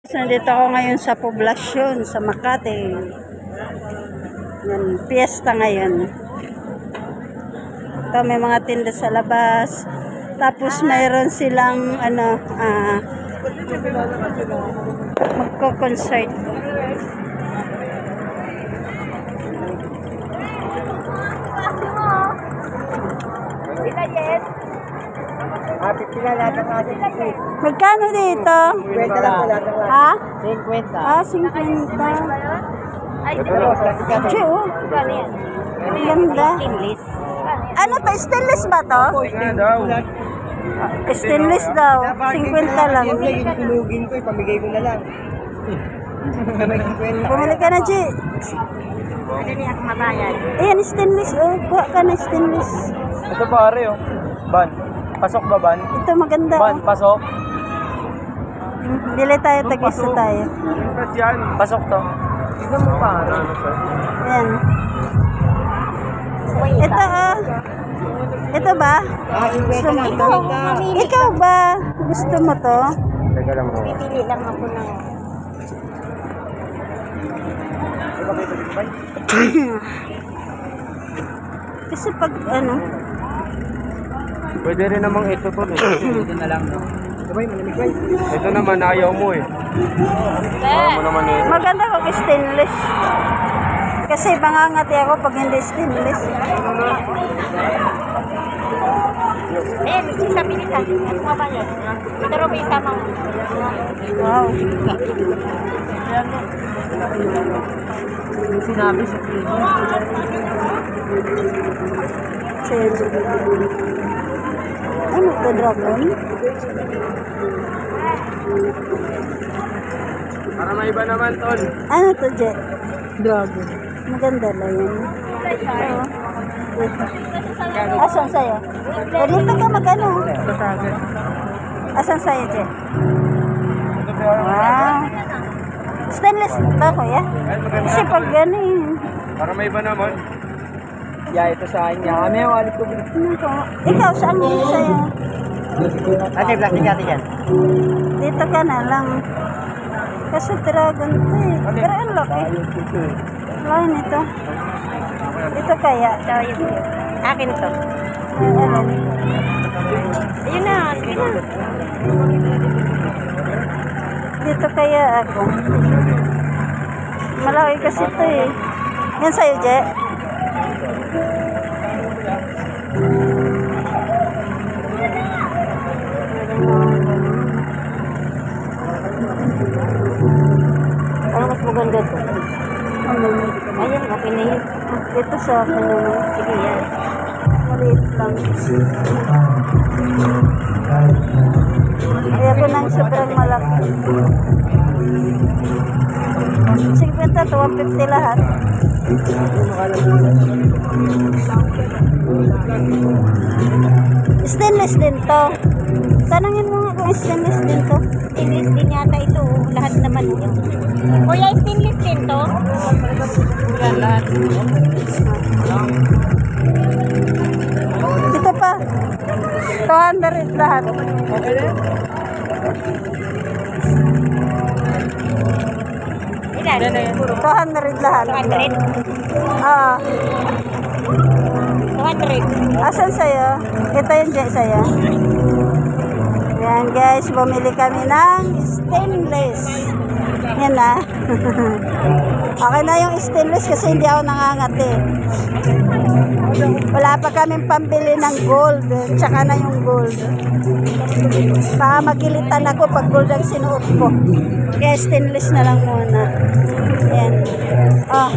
Nandito ako ngayon sa poblasyon sa Makati. Yan, piyesta ngayon. Ito may mga tinda sa labas. Tapos mayroon silang magko-concert. Magkano dito? 50 lang pala. Ha? 50. Ah, 50. Che, oh. Ganda. Ano to? Stainless ba to? Stainless daw. 50 lang. Tulugin ko, pamigay ko na lang. Bumili ka na, Che. Ayan, stainless. Oh, kuha ka na stainless. Ito pare oh. Ban. Pasok ba ban? Ito maganda. Ban, Oh. pasok. Bili tayo, tag-isa tayo. Pasok to. Tignan mo pare. Ayan. Ito, oh. Ito ba? Gusto mo to? Ikaw ba? Gusto mo to? Teka lang bro. Pipili lang ako ng... Kasi pag ano... Pwede rin namang ito to. Ito na lang no. Ito naman ayaw mo eh. Ayaw mo naman eh. Maganda pag stainless. Kasi mangangati ako pag hindi stainless. Eh, sabi nila, mabayad. Pero may sama. Wow. Sinabi sa Ano ito, dragon? Para may iba naman tol. Ano to, Je? Dragon. Maganda lang yan. Asan sa'yo? Dito ka magano? Asan sa'yo, Je? Wow. Stainless ba, kuya? Kasi pag gano'n. Para may iba naman. Yeah, ito sa akin. Kami ang wallet ko. Ikaw, saan din sa'yo? Ate, plastic natin yan. Dito ka na lang. Kasi dragon to eh. Pero ang laki. Lain ito. Ito kaya. Akin to. Ayan. Ayun na, sige na. Dito kaya ako. Malaki kasi ito eh. Yan sa'yo, Je. Ano mas maganda to? Ano? Ayun, okay na yun. Ito sa akin naman. Sige yan. Maliit lang. Ayoko nang sobrang malaki. 50 to 150 lahat. Stainless din to. Tanungin mo nga kung stainless din to. Stainless din yata ito. Lahat naman yun. Kuya, stainless din to? Yan, lahat. Ito pa. 200 lahat. Ilan? 200 lahat. 200? Ah, 200. asan sa'yo? Ito yung dyan sa'yo. Yan guys, bumili kami ng stainless. Yan na. Okay na yung stainless kasi hindi ako nangangati. Wala pa kaming pambili ng gold. Tsaka na yung gold. Baka magilitan ako pag gold ang sinuot ko. Kaya stainless na lang muna. Yan. Oh.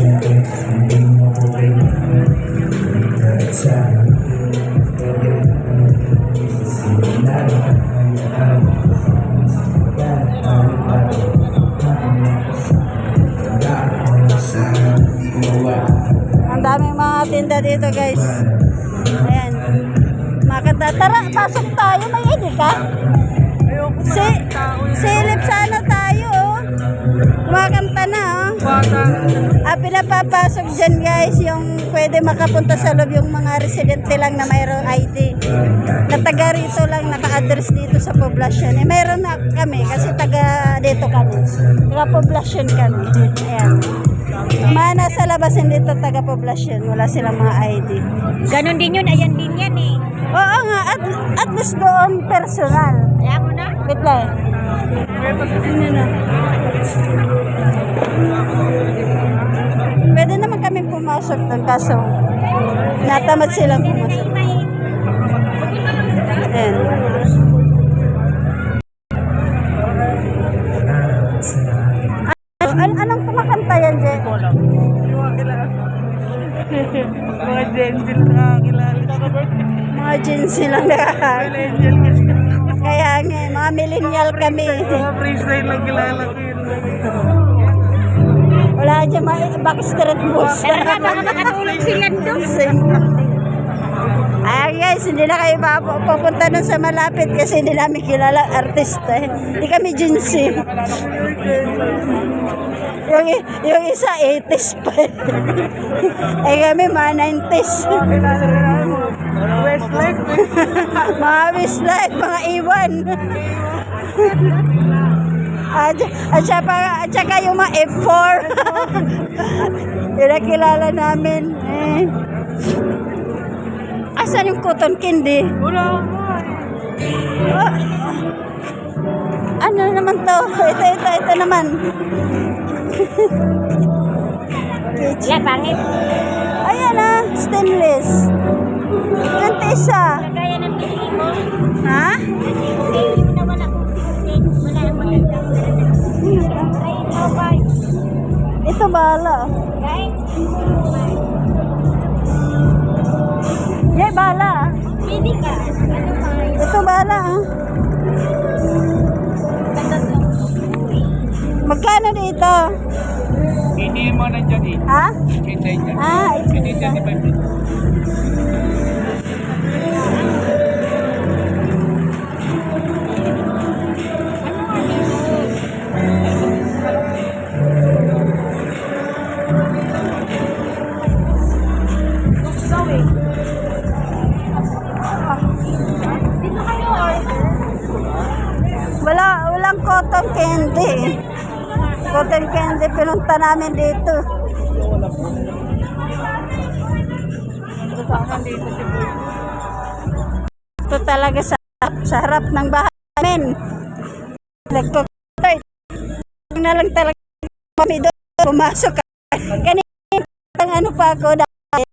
Ang daming mga tinda dito guys. Ayan. Makata. Tara, pasok tayo. May ID ka? Silip sana tayo oh. Kumakanta na oh. pinapapasok dyan guys, yung pwede makapunta sa loob yung mga residente lang na mayroong ID. Na taga rito lang, naka-address dito sa poblasyon. Mayroon na kami kasi taga dito kami. Taga poblasyon kami. Ayan. Mga nasa labas hindi to taga poblasyon. Wala silang mga ID. Ganon din yun, ayan din yan eh. Oo nga, at least doon personal. Kaya mo na? Wait lang. Ano na? Pwede naman kami pumasok doon kaso natamad silang pumasok. Ayan. Anong kumakanta yan, Je? Mga gentle nakakilala. Mga Gen Z lang nakakakilala. Kaya nga, mga millennial kami. Mga freestyle lang kilala ko yun. Wala dyan mga backstreet boys. Talaga, baka makatulog sila doon. Ay guys, hindi na kayo pupunta nun sa malapit kasi hindi namin kilala artista. Hindi kami Gen Z. Yung isa 80s pa. Eh kami mga 90s. Westlife. Mga Westlife, mga iwan. At saka yung mga F4. Yun ang kilala namin. Asan yung cotton candy? Wala. Ano naman to? Ito naman. Yeah, pangit. Ayan ah, stainless. Ganti isa. Kagaya ng pinili mo. Ha? Pinili mo naman akong sisig. Wala ang maganda. Ay, ito ba? Ito bala. Guys, Yay, bala. pili ka. Ano ba? Ito bala. Ganda to. Magkano dito? Hindi mo nandyan eh. Ha? Hindi dyan. Ah, ito. Hindi dyan ni Pablo. Dito kayo order. Walang cotton candy. Cotton candy, pinunta namin dito. Ito talaga sa harap ng bahay namin. Nagkukutay. Na lang talaga kami doon. Pumasok ka. Kanina, ano pa ako dahil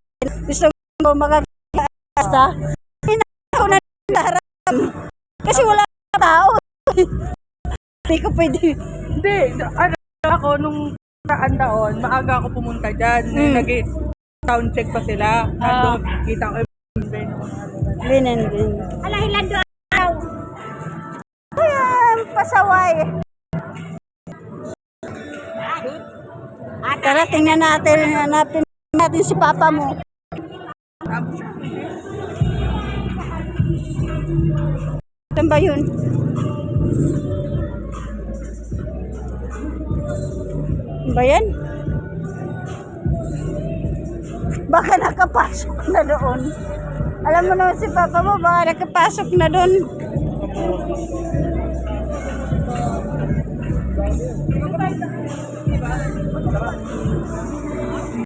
gusto ko magkakasta. Hindi ako na harap. Kasi wala tao. Hindi ko pwede. Hindi, ano ako nung taon, maaga ako pumunta dyan. Nag-sound check pa sila. Nandun, kita ko yung Bin. Alahilan doon. Ayan, pasaway. Tara, tingnan natin. Hanapin natin si papa mo. Saan ba yun? Ba yan? Baka nakapasok na doon. Alam mo naman si papa mo, baka nakapasok na doon.